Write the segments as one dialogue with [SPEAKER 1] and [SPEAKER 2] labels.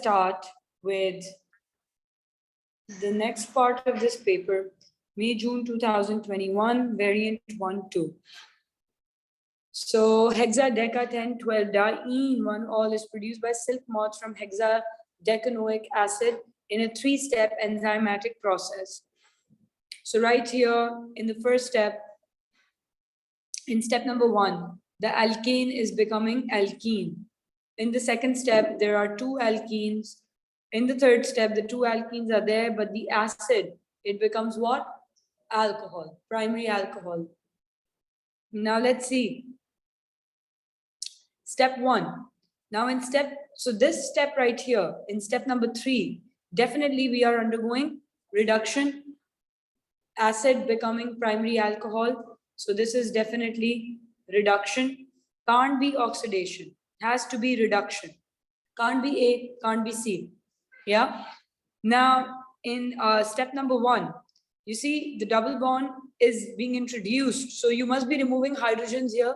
[SPEAKER 1] start with the next part of this paper, May-June 2021, variant 1-2. So hexadeca-10,12-diene-1-all is produced by silk moths from hexadecanoic acid in a 3-step enzymatic process. So right here in the first step, in step number 1, the alkane is becoming alkene. In the second step, there are 2 alkenes. In the third step, the 2 alkenes are there, but the acid, it becomes what? Alcohol, primary alcohol. Now let's see. Step 1. Now so this step right here, in step number 3, definitely we are undergoing reduction, acid becoming primary alcohol. So this is definitely reduction. Can't be oxidation, has to be reduction. Can't be A, can't be C. Yeah. Now in step number 1, you see the double bond is being introduced. So you must be removing hydrogens here.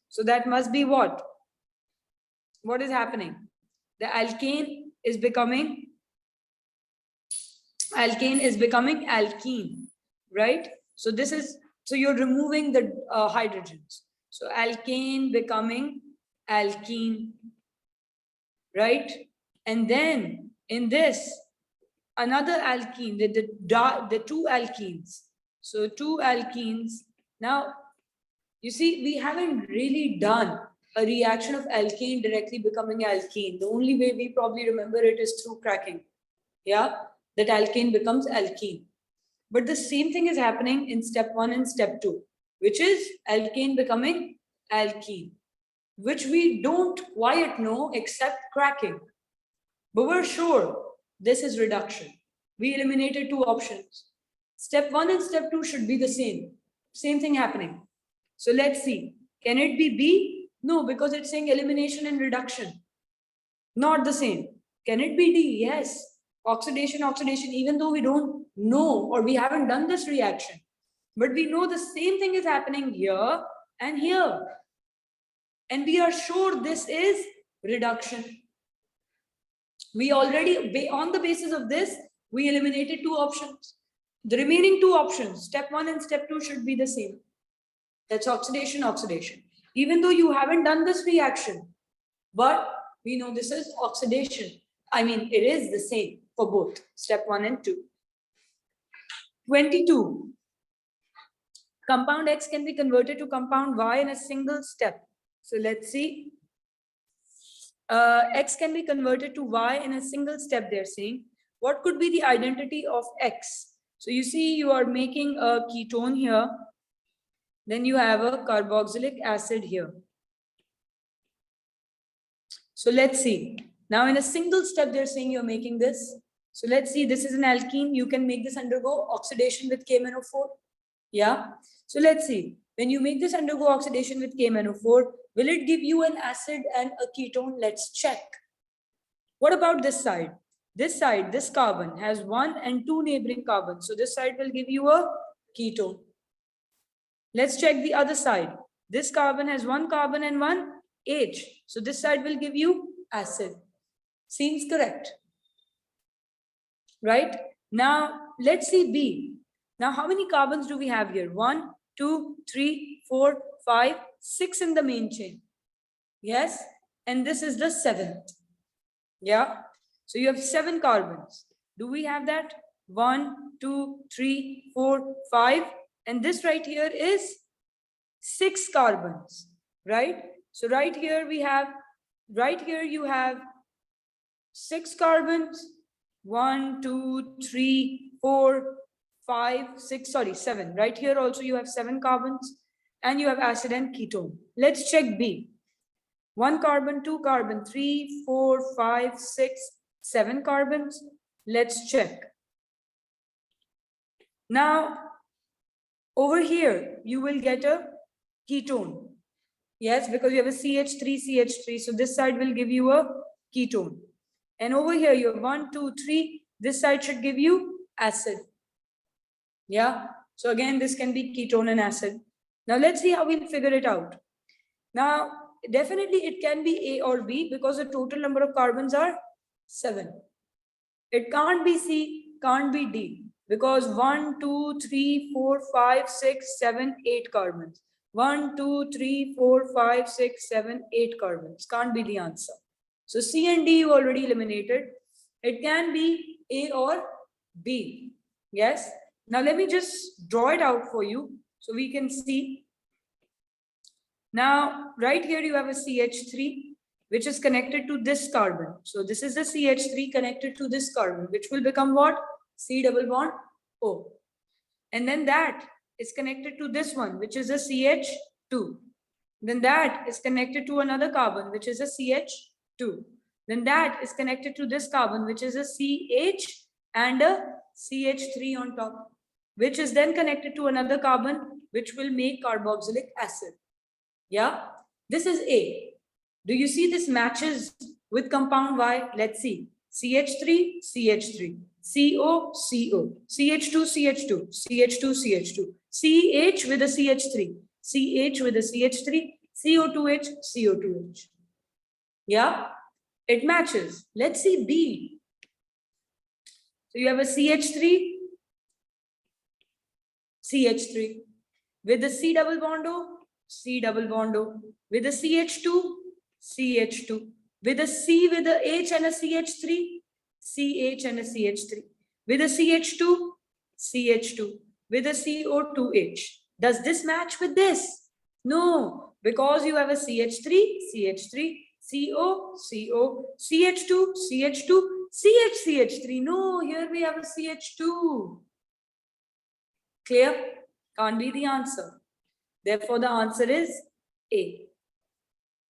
[SPEAKER 1] So that must be what? What is happening? The alkane is becoming alkene, right? So this is, so you're removing the hydrogens. So alkane becoming alkene, right? And then in this, another alkene, the 2 alkenes. So 2 alkenes. Now, you see, we haven't really done a reaction of alkane directly becoming alkene. The only way we probably remember it is through cracking. Yeah, that alkane becomes alkene. But the same thing is happening in step 1 and step 2, which is alkane becoming alkene, which we don't quite know except cracking. But we're sure this is reduction. We eliminated 2 options. Step 1 and step 2 should be the same. Same thing happening. So let's see. Can it be B? No, because it's saying elimination and reduction. Not the same. Can it be D? Yes. Oxidation, even though we don't know or we haven't done this reaction. But we know the same thing is happening here and here. And we are sure this is reduction. We already, on the basis of this, we eliminated 2 options. The remaining 2 options, step 1 and step 2 should be the same. That's oxidation. Even though you haven't done this reaction, but we know this is oxidation. I mean, it is the same for both step 1 and 2. 22. Compound X can be converted to compound Y in a single step. So let's see. X can be converted to Y in a single step, they're saying. What could be the identity of X? So you see, you are making a ketone here. Then you have a carboxylic acid here. So let's see. Now in a single step, they're saying you're making this. So let's see, this is an alkene. You can make this undergo oxidation with K-4. Yeah. So let's see. When you make this undergo oxidation with K-4, will it give you an acid and a ketone? Let's check. What about this side? This side, this carbon has 1 and 2 neighboring carbons. So this side will give you a ketone. Let's check the other side. This carbon has 1 carbon and 1 H. So this side will give you acid. Seems correct. Right? Now, let's see B. Now, how many carbons do we have here? 1, 2, 3, 4, 5, 6 in the main chain. Yes? And this is the 7th. Yeah? So you have 7 carbons. Do we have that? 1, 2, 3, 4, 5. And this right here is 6 carbons, right? So right here you have 6 carbons, 1, 2, 3, 4, 5, 6, 7. Right here also you have 7 carbons and you have acid and ketone. Let's check B. 1 carbon, 2 carbon, 3, 4, 5, 6, 7 carbons. Let's check. Now, over here, you will get a ketone. Yes, because you have a CH3. So this side will give you a ketone. And over here, you have 1, 2, 3. This side should give you acid. Yeah. So again, this can be ketone and acid. Now let's see how we'll figure it out. Now, definitely it can be A or B because the total number of carbons are 7. It can't be C, can't be D, because 1, 2, 3, 4, 5, 6, 7, 8 carbons. 1, 2, 3, 4, 5, 6, 7, 8 carbons. Can't be the answer. So C and D you already eliminated. It can be A or B. Yes. Now let me just draw it out for you so we can see. Now, right here you have a CH3, which is connected to this carbon. So this is the CH3 connected to this carbon, which will become what? C double bond O. And then that is connected to this one, which is a CH2. Then that is connected to another carbon, which is a CH2. Then that is connected to this carbon, which is a CH and a CH3 on top, which is then connected to another carbon, which will make carboxylic acid. Yeah, this is A. Do you see this matches with compound Y? Let's see. CH3, CH3, CO, CO, CH2, CH2, CH2, CH2, CH with a CH3, CH with a CH3, CO2H, CO2H. Yeah, it matches. Let's see B. So you have a CH3, CH3 with a C double bond O, C double bond O, with a CH2, CH2, with a C with a H and a CH3, CH and a CH3, with a CH2, CH2, with a CO2H. Does this match with this? No, because you have a CH3, CH3, CO, CO, CH2, CH2, CH, CH3. No, here we have a CH2. Clear? Can't be the answer. Therefore, the answer is A.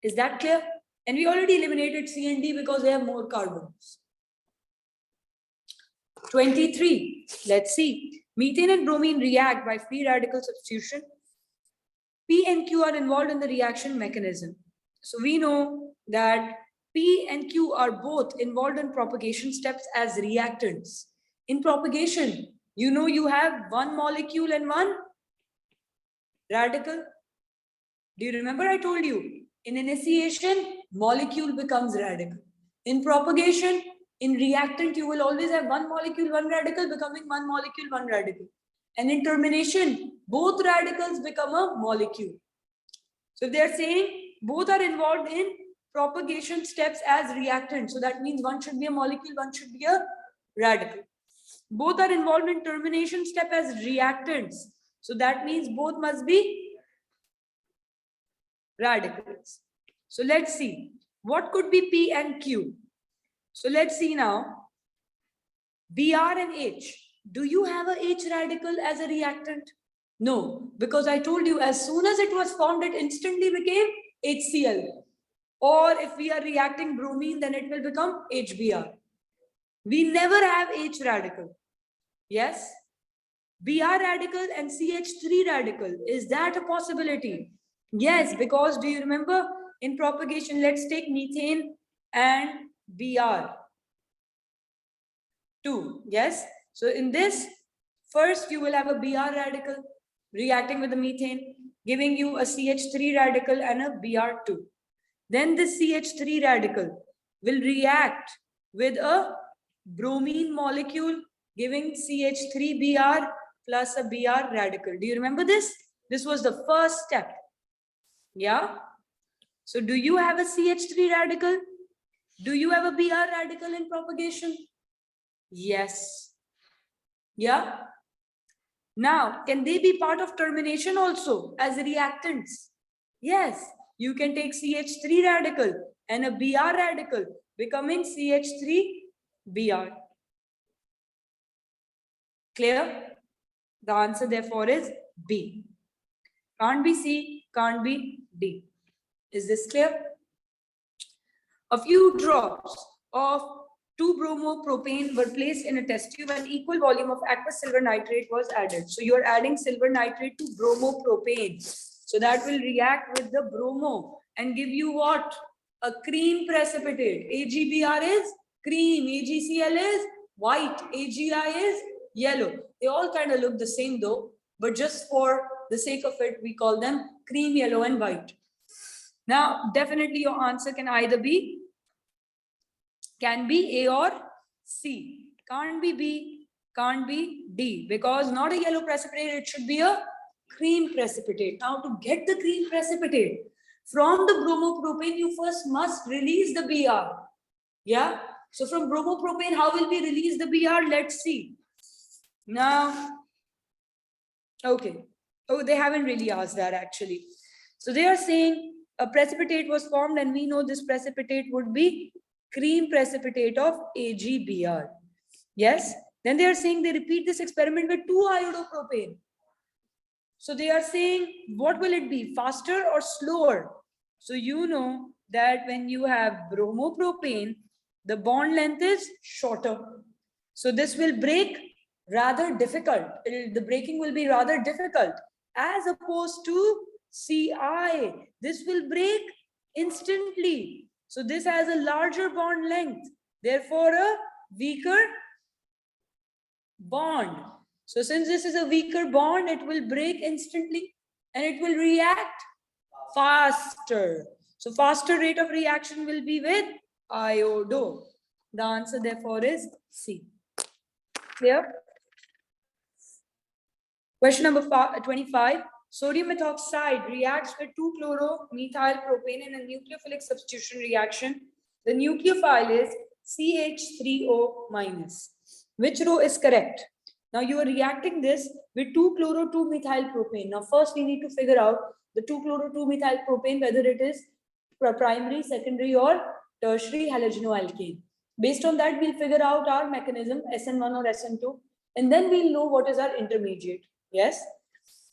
[SPEAKER 1] Is that clear? And we already eliminated C and D because they have more carbons. 23. Let's see. Methane and bromine react by free radical substitution. P and Q are involved in the reaction mechanism. So we know that P and Q are both involved in propagation steps as reactants. In propagation, you know you have one molecule and one radical. Do you remember I told you? In initiation, molecule becomes radical. In propagation, in reactant, you will always have one molecule, one radical becoming one molecule, one radical. And in termination, both radicals become a molecule. So if they are saying both are involved in propagation steps as reactants, so that means one should be a molecule, one should be a radical. Both are involved in termination step as reactants. So that means both must be radicals. So let's see. What could be P and Q? So let's see now. Br and H. Do you have a H radical as a reactant? No, because I told you as soon as it was formed, it instantly became HCl. Or if we are reacting bromine, then it will become HBr. We never have H radical. Yes? Br radical and CH3 radical. Is that a possibility? Yes, because do you remember in propagation, let's take methane and Br. 2. Yes? So in this, first you will have a Br radical reacting with the methane, giving you a CH3 radical and a Br2. Then the CH3 radical will react with a bromine molecule, giving CH3Br plus a Br radical. Do you remember this? This was the first step. Yeah? So do you have a CH3 radical? Do you have a Br radical in propagation? Yes. Yeah? Now, can they be part of termination also as reactants? Yes. You can take CH3 radical and a Br radical becoming CH3Br. Clear? The answer therefore is B. Can't be C, can't be D. Is this clear? A few drops of 2-bromo-propane were placed in a test tube and equal volume of aqueous silver nitrate was added. So you're adding silver nitrate to bromopropane. So that will react with the bromo and give you what? A cream precipitate. AgBr is cream, AgCl is white, AgI is yellow. They all kind of look the same though, but just for the sake of it, we call them cream, yellow, and white. Now, definitely your answer can either be Can be A or C. Can't be B, can't be D, because not a yellow precipitate, it should be a cream precipitate. Now to get the cream precipitate, from the bromopropane, you first must release the Br. Yeah? So from bromopropane, how will we release the Br? Let's see. Now, okay. Oh, they haven't really asked that actually. So they are saying a precipitate was formed, and we know this precipitate would be cream precipitate of AgBr. Yes? Then they are saying they repeat this experiment with 2-iodopropane. So they are saying, what will it be? Faster or slower? So you know that when you have bromopropane, the bond length is shorter. So this will break rather difficult. The breaking will be rather difficult. As opposed to Ci, this will break instantly. So this has a larger bond length, therefore a weaker bond. So since this is a weaker bond, it will break instantly and it will react faster. So faster rate of reaction will be with iodo. The answer therefore is C. Clear? Question number 25. Sodium methoxide reacts with 2-chloro-methyl-propane in a nucleophilic substitution reaction. The nucleophile is CH3O-. Which row is correct? Now you are reacting this with 2-chloro-2-methyl-propane. Now first we need to figure out the 2-chloro-2-methyl-propane, whether it is primary, secondary or tertiary halogenoalkane. Based on that, we'll figure out our mechanism, SN1 or SN2, and then we'll know what is our intermediate. Yes?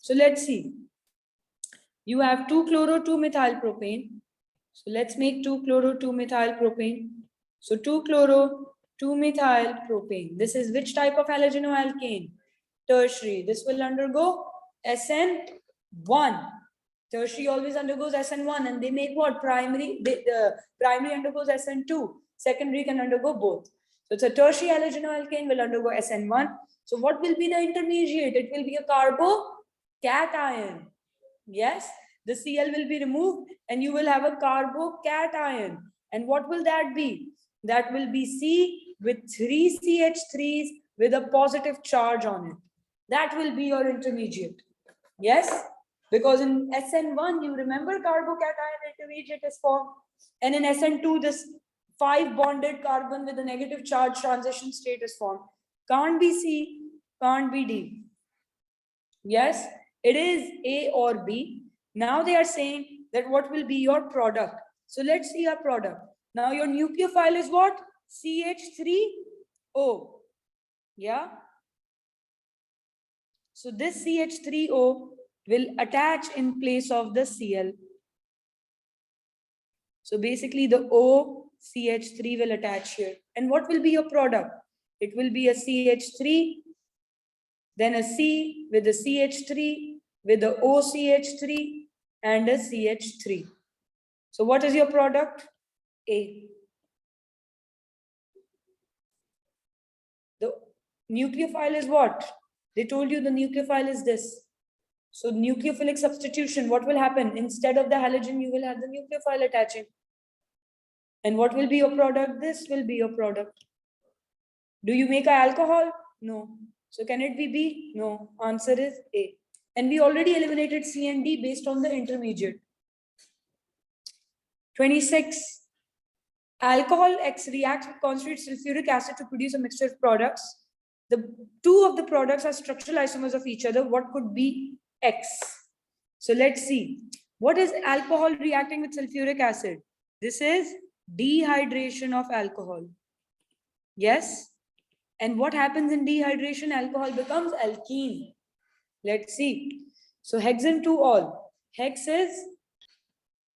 [SPEAKER 1] So let's see. You have 2-chloro-2-methylpropane. So let's make 2-chloro-2-methylpropane. So 2-chloro-2-methylpropane. This is which type of halogenoalkane? Tertiary. This will undergo SN1. Tertiary always undergoes SN1, and they make what? Primary. Primary undergoes SN2. Secondary can undergo both. So it's a tertiary halogenoalkane will undergo SN1. So what will be the intermediate? It will be a carbocation. Yes, the Cl will be removed and you will have a carbocation. And what will that be? That will be C with 3 CH3s with a positive charge on it. That will be your intermediate. Yes, because in SN1, you remember carbocation intermediate is formed. And in SN2, this 5 bonded carbon with a negative charge transition state is formed. Can't be C, can't be D. Yes, it is A or B. Now they are saying that what will be your product. So let's see our product. Now your nucleophile is what? CH3O. Yeah. So this CH3O will attach in place of the Cl. So basically the O CH3 will attach here. And what will be your product? It will be a CH3, then a C with a CH3, with a OCH3 and a CH3. So what is your product? A. The nucleophile is what? They told you the nucleophile is this. So nucleophilic substitution, what will happen? Instead of the halogen, you will have the nucleophile attaching. And what will be your product? This will be your product. Do you make an alcohol? No. So can it be B? No. Answer is A. And we already eliminated C and D based on the intermediate. 26. Alcohol X reacts with concentrated sulfuric acid to produce a mixture of products. The two of the products are structural isomers of each other. What could be X? So let's see. What is alcohol reacting with sulfuric acid? This is dehydration of alcohol. Yes. And what happens in dehydration? Alcohol becomes alkene. Let's see. So hexane 2 all. Hex is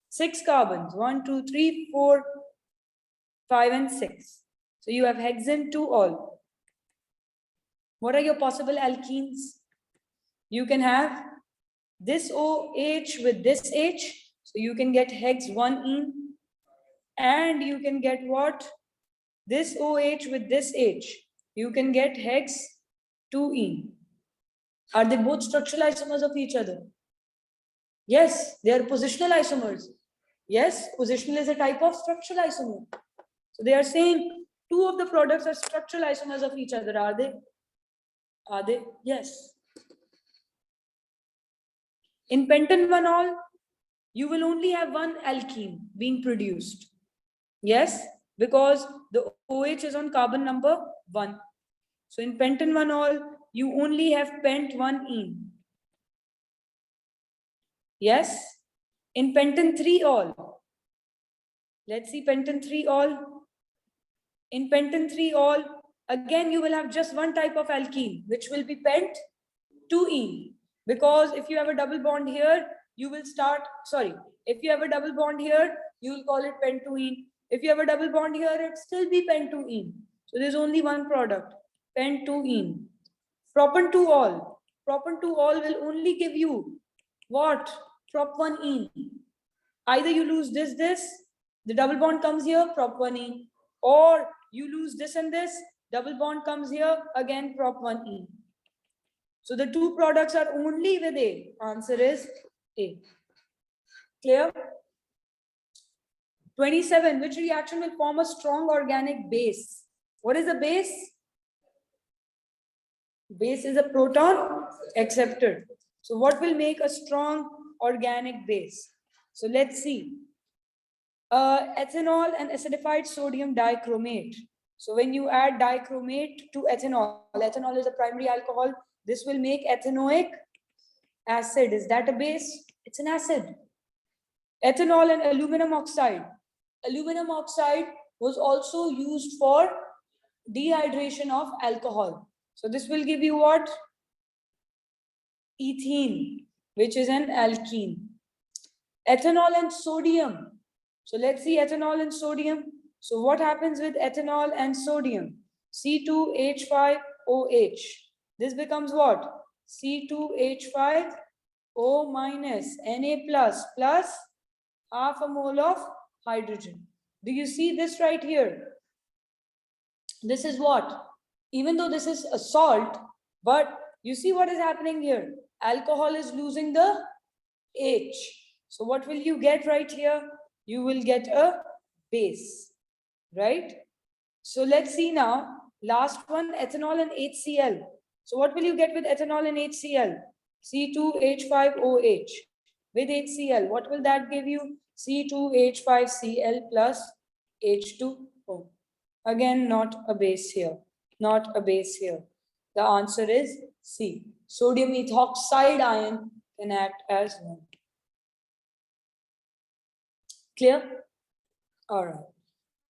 [SPEAKER 1] 6 carbons. 1, 2, 3, 4, 5, and 6. So you have hexane 2 all. What are your possible alkenes? You can have this OH with this H. So you can get hex 1-ene. And you can get what? This OH with this H. You can get hex 2-ene. Are they both structural isomers of each other? Yes, they are positional isomers. Yes, positional is a type of structural isomer. So they are saying Two of the products are structural isomers of each other, are they? Are they? Yes. In pentanol, you will only have one alkene being produced. Yes, because the OH is on carbon number 1. So in pentanol, you only have pent-1-ene. Yes. In pentan-3-ol, let's see pentan-3-ol. In pentan-3-ol, again you will have just one type of alkene, which will be pent-2-ene. Because if you have a double bond here, you will start, sorry, if you have a double bond here, you will call it pent-2-ene. If you have a double bond here, it still be pent-2-ene. So there's only one product, pent-2-ene. Propan-2-ol. Propan-2-ol will only give you what? Prop-1-ene. Either you lose this, the double bond comes here, prop-1-ene. Or you lose this and this, double bond comes here, again prop-1-ene. So the two products are only with A. Answer is A. Clear? 27. Which reaction will form a strong organic base? What is a base? Base is a proton acceptor. So what will make a strong organic base? So let's see. Ethanol and acidified sodium dichromate. So when you add dichromate to ethanol, ethanol is a primary alcohol. This will make ethanoic acid. Is that a base? It's an acid. Ethanol and aluminum oxide. Aluminum oxide was also used for dehydration of alcohol. So this will give you what? Ethene, which is an alkene. Ethanol and sodium. So let's see ethanol and sodium. So what happens with ethanol and sodium? C2H5OH. This becomes what? C2H5O minus Na plus half a mole of hydrogen. Do you see this right here? This is what? Even though this is a salt, but you see what is happening here? Alcohol is losing the H. So what will you get right here? You will get a base, right? So let's see now. Last one, ethanol and HCl. So what will you get with ethanol and HCl? C2H5OH. With HCl, what will that give you? C2H5Cl plus H2O. Again, not a base here. Not a base here. The answer is C. Sodium methoxide ion can act as one. Clear? All right.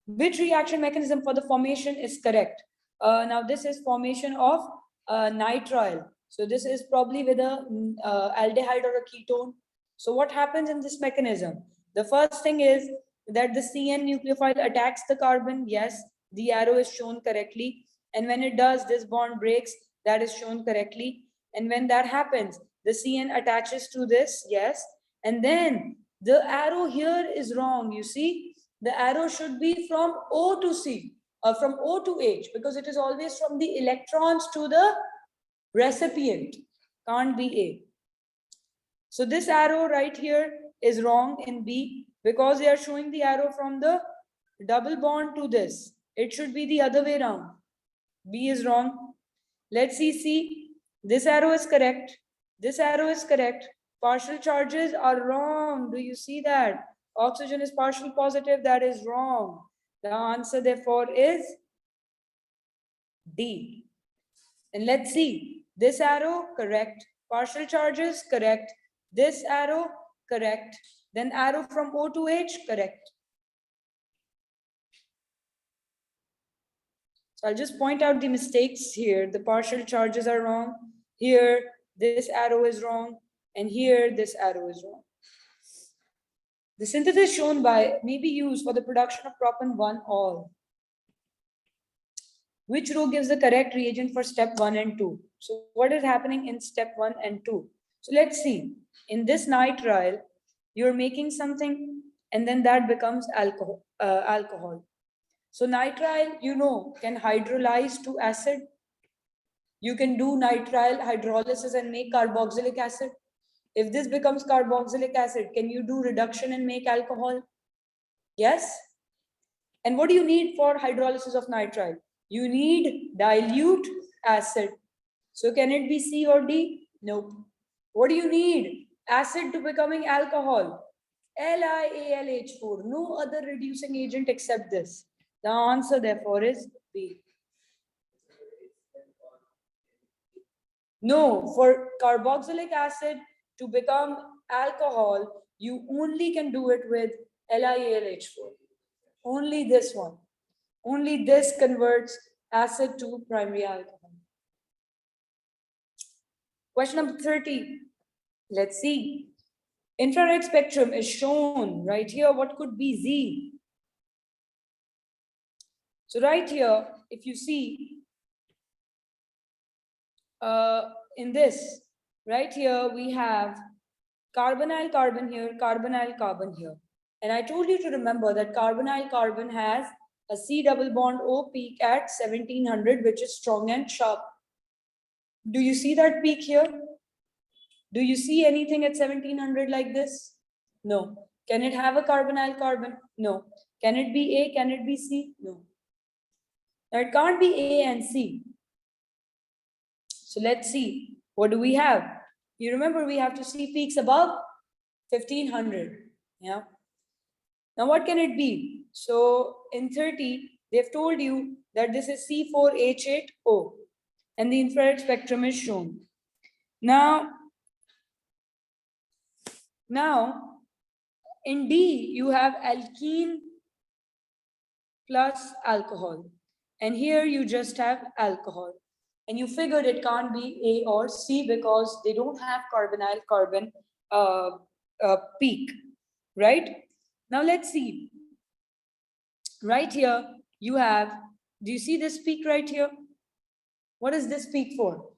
[SPEAKER 1] Which reaction mechanism for the formation is correct? Now this is formation of nitrile. So this is probably with a aldehyde or a ketone. So what happens in this mechanism? The first thing is that the CN nucleophile attacks the carbon. Yes, the arrow is shown correctly. And when it does, this bond breaks. That is shown correctly. And when that happens, the CN attaches to this. Yes. And then the arrow here is wrong. You see, the arrow should be from O to C, from O to H, because it is always from the electrons to the recipient. Can't be A. So this arrow right here is wrong in B, because they are showing the arrow from the double bond to this. It should be the other way around. B is wrong. Let's see C. This arrow is correct. This arrow is correct. Partial charges are wrong. Do you see that? Oxygen is partial positive. That is wrong. The answer therefore is D. And let's see. This arrow, correct. Partial charges, correct. This arrow, correct. Then arrow from O to H, correct. So I'll just point out the mistakes here. The partial charges are wrong. Here, this arrow is wrong. And here, this arrow is wrong. The synthesis shown by may be used for the production of propan-1-ol. Which row gives the correct reagent for step 1 and 2? So what is happening in step 1 and 2? So let's see. In this nitrile, you're making something and then that becomes alcohol. So nitrile, you know, can hydrolyze to acid. You can do nitrile hydrolysis and make carboxylic acid. If this becomes carboxylic acid, can you do reduction and make alcohol? Yes? And what do you need for hydrolysis of nitrile? You need dilute acid. So can it be C or D? Nope. What do you need? Acid to becoming alcohol. LiAlH4. No other reducing agent except this. The answer therefore is B. No, for carboxylic acid to become alcohol, you only can do it with LiAlH4. Only this one. Only this converts acid to primary alcohol. Question number 30. Let's see. Infrared spectrum is shown right here. What could be Z? So right here, if you see in this, right here, we have carbonyl carbon here, carbonyl carbon here. And I told you to remember that carbonyl carbon has a C double bond O peak at 1700, which is strong and sharp. Do you see that peak here? Do you see anything at 1700 like this? No. Can it have a carbonyl carbon? No. Can it be A? Can it be C? No. Now it can't be A and C. So let's see. What do we have? You remember we have to see peaks above 1500. Yeah. Now what can it be? So in 30, they've told you that this is C4H8O and the infrared spectrum is shown. Now in D, you have alkene plus alcohol. And here you just have alcohol. And you figured it can't be A or C because they don't have carbonyl carbon peak, right? Now let's see. Right here, you have, do you see this peak right here? What is this peak for?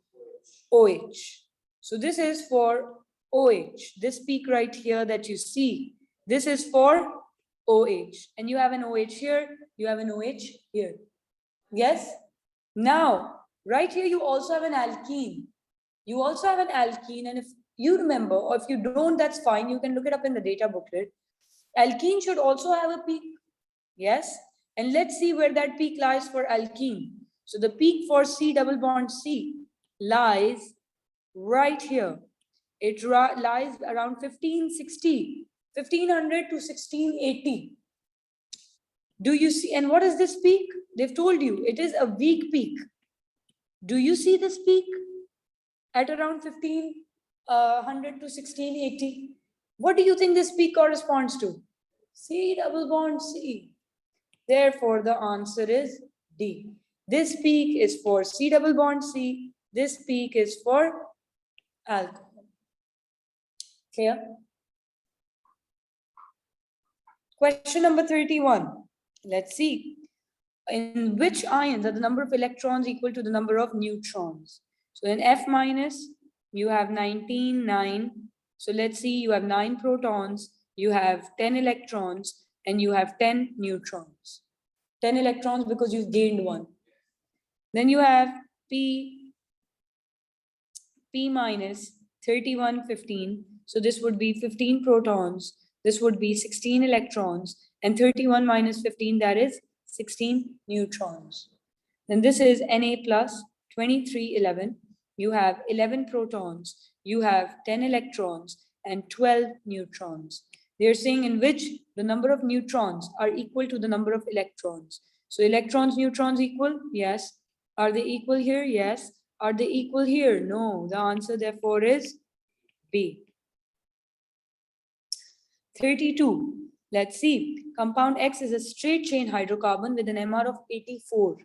[SPEAKER 1] OH. So this is for OH. This peak right here that you see, this is for OH. And you have an OH here, you have an OH here. Yes? Now, right here, you also have an alkene. You also have an alkene, and if you remember, or if you don't, that's fine. You can look it up in the data booklet. Alkene should also have a peak. Yes? And let's see where that peak lies for alkene. So the peak for C double bond C lies right here. It lies around 1560, 1500 to 1680. Do you see? And what is this peak? They've told you it is a weak peak. Do you see this peak at around 1500 to 1680? What do you think this peak corresponds to? C double bond C. Therefore, the answer is D. This peak is for C double bond C. This peak is for alcohol. Clear? Question number 31. Let's see. In which ions are the number of electrons equal to the number of neutrons? So in F minus, you have 19, 9. So let's see, you have 9 protons, you have 10 electrons, and you have 10 neutrons. 10 electrons because you've gained 1. Then you have P minus 31, 15. So this would be 15 protons. This would be 16 electrons. And 31 minus 15, that is 16 neutrons. Then this is Na plus 23, 11. You have 11 protons. You have 10 electrons and 12 neutrons. They're saying in which the number of neutrons are equal to the number of electrons. So electrons, neutrons equal? Yes. Are they equal here? Yes. Are they equal here? No. The answer therefore is B. 32. Let's see. Compound X is a straight chain hydrocarbon with an MR of 84.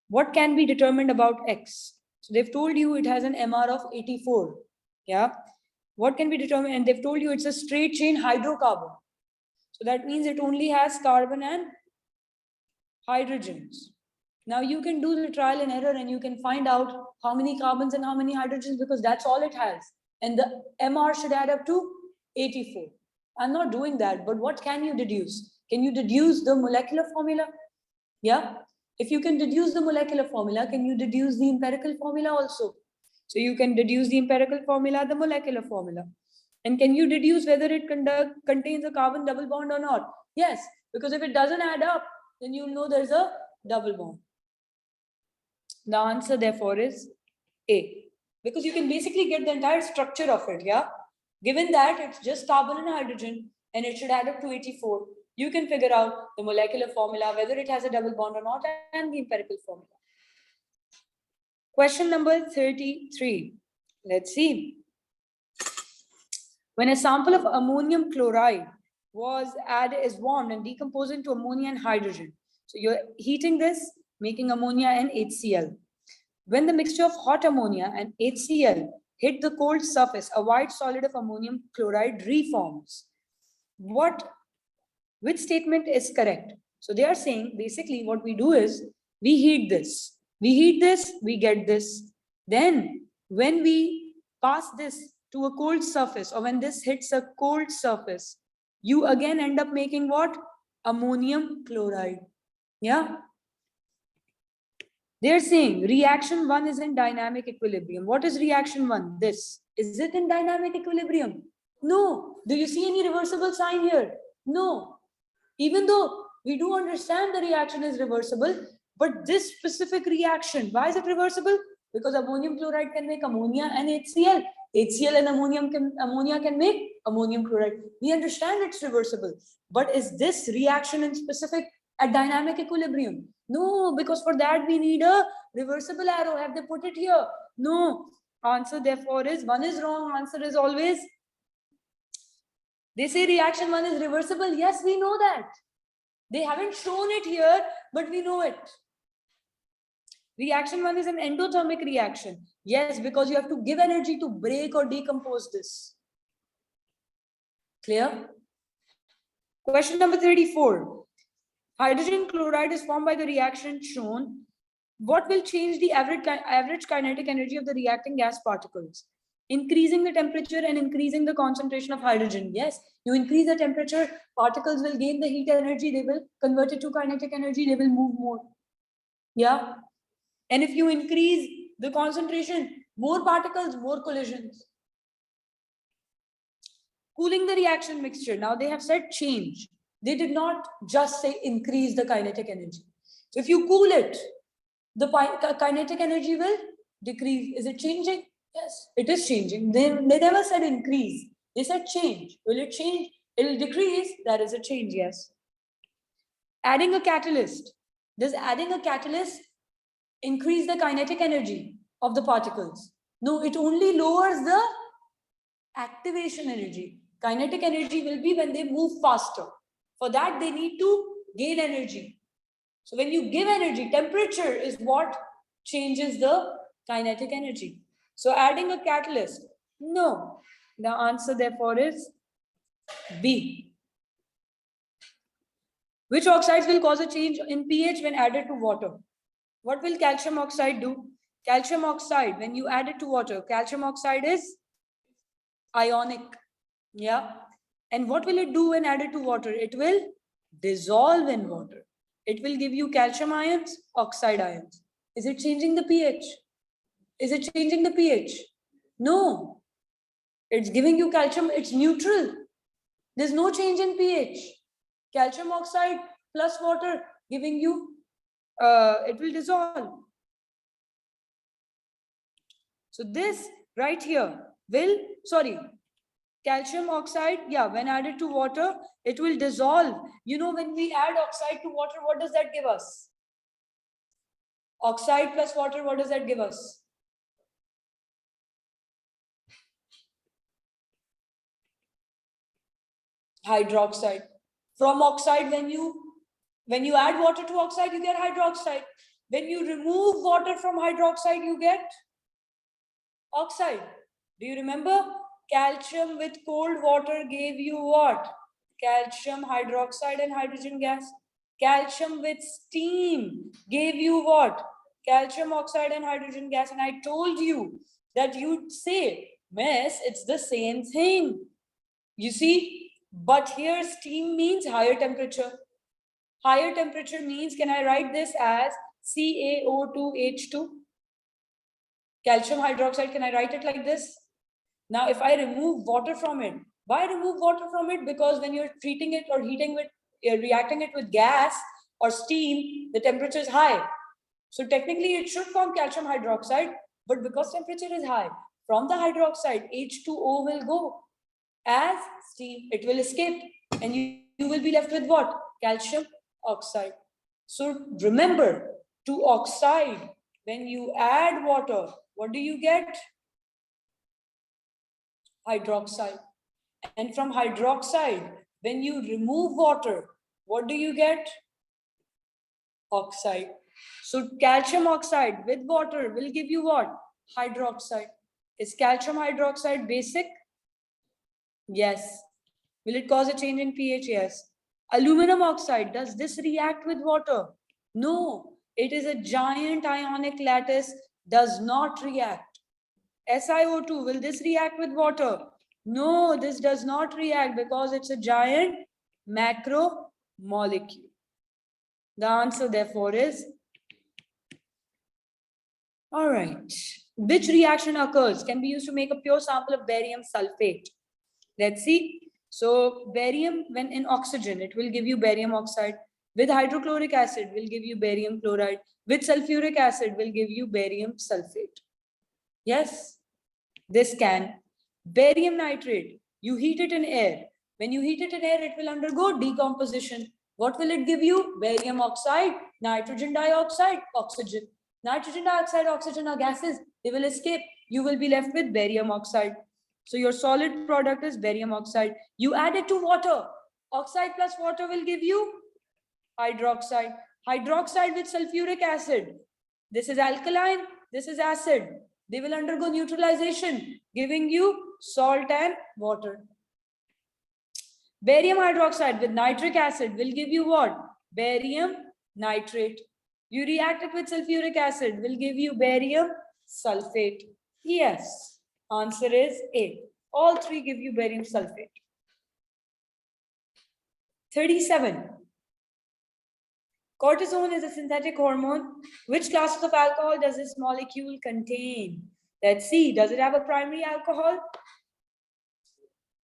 [SPEAKER 1] What can be determined about X? So they've told you it has an MR of 84. Yeah. What can be determined? And they've told you it's a straight chain hydrocarbon. So that means it only has carbon and hydrogens. Now you can do the trial and error and you can find out how many carbons and how many hydrogens because that's all it has. And the MR should add up to 84. I'm not doing that, but what can you deduce? Can you deduce the molecular formula? Yeah. If you can deduce the molecular formula, can you deduce the empirical formula also? So you can deduce the empirical formula, the molecular formula. And can you deduce whether it contains a carbon double bond or not? Yes, because if it doesn't add up, then you'll know there's a double bond. The answer therefore is A. Because you can basically get the entire structure of it, yeah? Given that it's just carbon and hydrogen and it should add up to 84, you can figure out the molecular formula, whether it has a double bond or not, and the empirical formula. Question number 33. Let's see. When a sample of ammonium chloride is warmed and decomposed into ammonia and hydrogen. So you're heating this, making ammonia and HCl. When the mixture of hot ammonia and HCl hit the cold surface, a white solid of ammonium chloride reforms. Which statement is correct? So they are saying basically what we do is we heat this. We get this. Then when we pass this to a cold surface, or when this hits a cold surface, you again end up making what? Ammonium chloride. Yeah. They're saying reaction 1 is in dynamic equilibrium. What is reaction 1? This. Is it in dynamic equilibrium? No. Do you see any reversible sign here? No. Even though we do understand the reaction is reversible, but this specific reaction, why is it reversible? Because ammonium chloride can make ammonia and HCl. HCl and ammonia can make ammonium chloride. We understand it's reversible. But is this reaction in specific at dynamic equilibrium? No, because for that we need a reversible arrow. Have they put it here? No. Answer therefore is 1 is wrong. Answer is always. They say reaction 1 is reversible. Yes, we know that. They haven't shown it here, but we know it. Reaction 1 is an endothermic reaction. Yes, because you have to give energy to break or decompose this. Clear? Question number 34. Hydrogen chloride is formed by the reaction shown. What will change the average kinetic energy of the reacting gas particles? Increasing the temperature and increasing the concentration of hydrogen. Yes, you increase the temperature, particles will gain the heat energy, they will convert it to kinetic energy, they will move more. Yeah. And if you increase the concentration, more particles, more collisions. Cooling the reaction mixture. Now they have said change. They did not just say increase the kinetic energy. So if you cool it, the kinetic energy will decrease. Is it changing? Yes, it is changing. They never said increase. They said change. Will it change? It will decrease. That is a change, yes. Adding a catalyst. Does adding a catalyst increase the kinetic energy of the particles? No, it only lowers the activation energy. Kinetic energy will be when they move faster. For that, they need to gain energy. So when you give energy, temperature is what changes the kinetic energy. So adding a catalyst, no. The answer therefore is B. Which oxides will cause a change in pH when added to water? What will calcium oxide do? Calcium oxide, when you add it to water, calcium oxide is ionic. Yeah. And what will it do when added to water? It will dissolve in water. It will give you calcium ions, oxide ions. Is it changing the pH? Is it changing the pH? No. It's giving you calcium. It's neutral. There's no change in pH. Calcium oxide plus water giving you, it will dissolve. So this right here will, calcium oxide, yeah, when added to water, it will dissolve. You know, when we add oxide to water, what does that give us? Oxide plus water, what does that give us? Hydroxide. From oxide, when you add water to oxide, you get hydroxide. When you remove water from hydroxide, you get oxide. Do you remember? Calcium with cold water gave you what? Calcium hydroxide and hydrogen gas. Calcium with steam gave you what? Calcium oxide and hydrogen gas. And I told you that you'd say, miss, it's the same thing. You see, but here steam means higher temperature. Higher temperature means, can I write this as CaO2H2? Calcium hydroxide, can I write it like this? Now, if I remove water from it, why remove water from it? Because when you're treating it or heating it, reacting it with gas, or steam, the temperature is high. So technically it should form calcium hydroxide, but because temperature is high, from the hydroxide, H2O will go as steam. It will escape and you will be left with what? Calcium oxide. So remember, to oxide, when you add water, what do you get? Hydroxide. And from hydroxide, when you remove water, what do you get? Oxide. So calcium oxide with water will give you what? Hydroxide. Is calcium hydroxide basic? Yes. Will it cause a change in pH? Yes. Aluminum oxide, does this react with water? No. It is a giant ionic lattice, does not react. SiO2, will this react with water? No, this does not react because it's a giant macromolecule. The answer therefore is, all right. Which reaction occurs? Can be used to make a pure sample of barium sulfate. Let's see. So barium, when in oxygen, it will give you barium oxide. With hydrochloric acid, will give you barium chloride. With sulfuric acid, will give you barium sulfate. Yes, this can. Barium nitrate, you heat it in air. When you heat it in air, it will undergo decomposition. What will it give you? Barium oxide, nitrogen dioxide, oxygen. Nitrogen dioxide, oxygen are gases. They will escape. You will be left with barium oxide. So your solid product is barium oxide. You add it to water. Oxide plus water will give you hydroxide. Hydroxide with sulfuric acid. This is alkaline. This is acid. They will undergo neutralization, giving you salt and water. Barium hydroxide with nitric acid will give you what? Barium nitrate. You react it with sulfuric acid, will give you barium sulfate. Yes, answer is A. All three give you barium sulfate. 37. Cortisone is a synthetic hormone. Which classes of alcohol does this molecule contain? Let's see. Does it have a primary alcohol?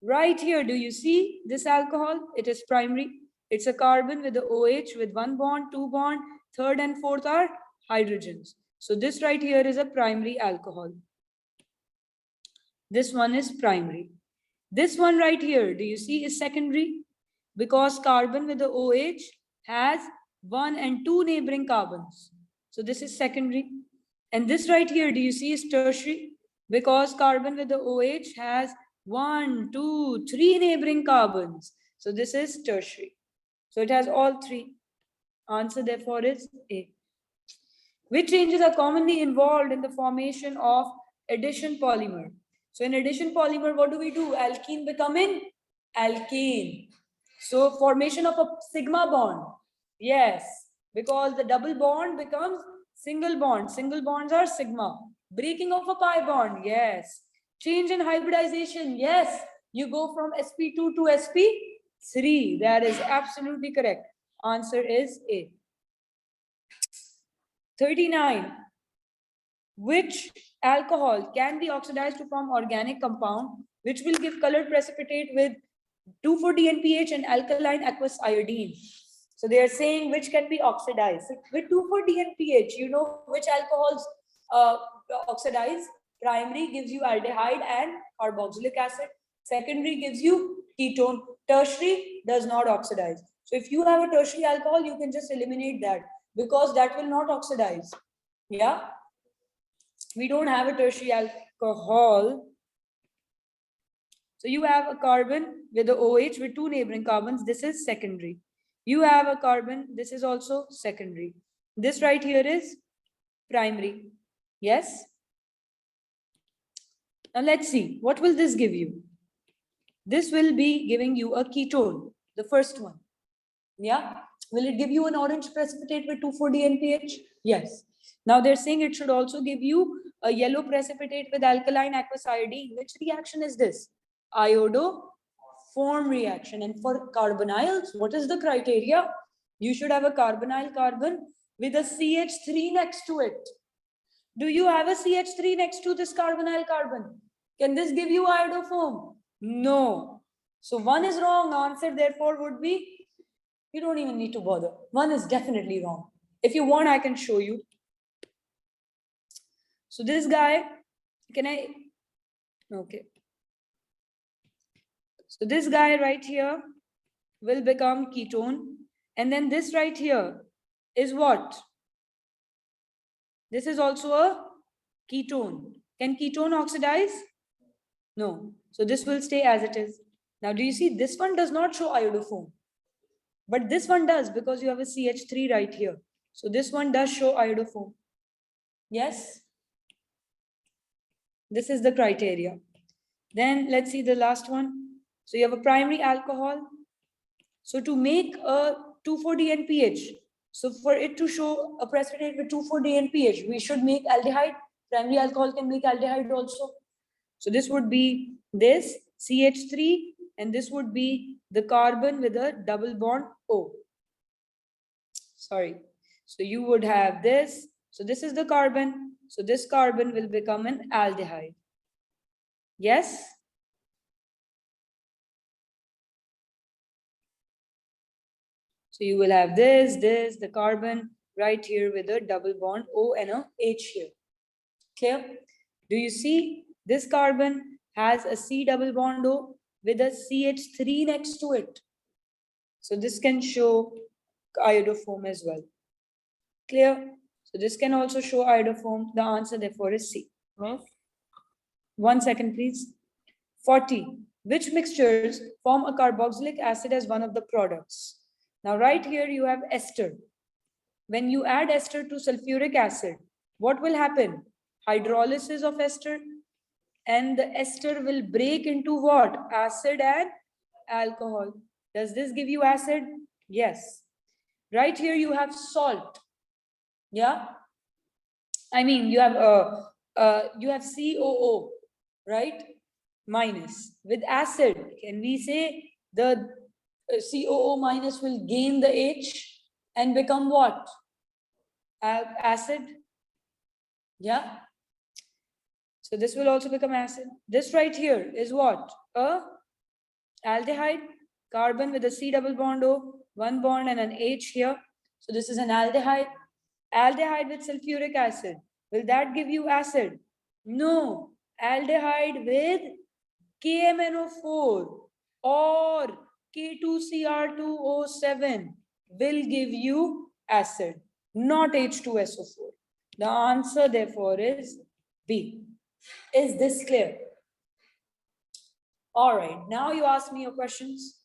[SPEAKER 1] Right here, do you see this alcohol? It is primary. It's a carbon with the OH with one bond, two bond, third and fourth are hydrogens. So this right here is a primary alcohol. This one is primary. This one right here, do you see, is secondary? Because carbon with the OH has 1 and 2 neighboring carbons. So this is secondary. And this right here, do you see, is tertiary? Because carbon with the OH has 1, 2, 3 neighboring carbons. So this is tertiary. So it has all three. Answer therefore is A. Which changes are commonly involved in the formation of addition polymer? So in addition polymer, what do we do? Alkene becoming alkane. So formation of a sigma bond. Yes, because the double bond becomes single bond. Single bonds are sigma. Breaking of a pi bond. Yes. Change in hybridization. Yes. You go from sp2 to sp3. That is absolutely correct. Answer is A. 39. Which alcohol can be oxidized to form organic compound, which will give colored precipitate with 2,4-DNPH and alkaline aqueous iodine? So they are saying which can be oxidized. So with 2,4-DNPH, you know which alcohols oxidize. Primary gives you aldehyde and carboxylic acid. Secondary gives you ketone. Tertiary does not oxidize. So if you have a tertiary alcohol, you can just eliminate that because that will not oxidize. Yeah. We don't have a tertiary alcohol. So you have a carbon with the OH with 2 neighboring carbons. This is secondary. You have a carbon. This is also secondary. This right here is primary. Yes. Now let's see. What will this give you? This will be giving you a ketone. The first one. Yeah. Will it give you an orange precipitate with 2,4-DNPH? Yes. Now they're saying it should also give you a yellow precipitate with alkaline aqueous iodine. Which reaction is this? Iodoform reaction. And for carbonyls, what is the criteria? You should have a carbonyl carbon with a CH3 next to it. Do you have a CH3 next to this carbonyl carbon? Can this give you iodoform? No. So one is wrong. Answer therefore would be You don't even need to bother. One is definitely wrong. If you want, I can show you. So this guy, can I? Okay. So this guy right here will become ketone. And then this right here is what? This is also a ketone. Can ketone oxidize? No. So this will stay as it is. Now, do you see this one does not show iodoform? But this one does because you have a CH3 right here. So this one does show iodoform. Yes? This is the criteria. Then let's see the last one. So you have a primary alcohol. So to make a 2,4-DN pH, so for it to show a precipitate with 2,4-DN pH, we should make aldehyde. Primary alcohol can make aldehyde also. So this would be this CH3, and this would be the carbon with a double bond O. Sorry. So you would have this. So this is the carbon. So this carbon will become an aldehyde. Yes? So you will have this, the carbon right here with a double bond O and a H here. Clear? Do you see this carbon has a C double bond O with a CH3 next to it? So this can show iodoform as well. Clear? So this can also show iodoform. The answer therefore is C. Yes. 1 second, please. 40. Which mixtures form a carboxylic acid as one of the products? Now, right here you have ester. When you add ester to sulfuric acid, what will happen? Hydrolysis of ester, and the ester will break into what? Acid and alcohol. Does this give you acid? Yes. Right here you have salt. Yeah. I mean, you have COO, right? Minus. With acid, can we say the COO minus will gain the H and become what? Acid. Yeah. So this will also become acid. This right here is what? A aldehyde, carbon with a C double bond O, one bond and an H here. So this is an aldehyde. Aldehyde with sulfuric acid. Will that give you acid? No. Aldehyde with KMNO4 or K2Cr2O7 will give you acid, not H2SO4. The answer therefore is B. Is this clear? All right, now you ask me your questions.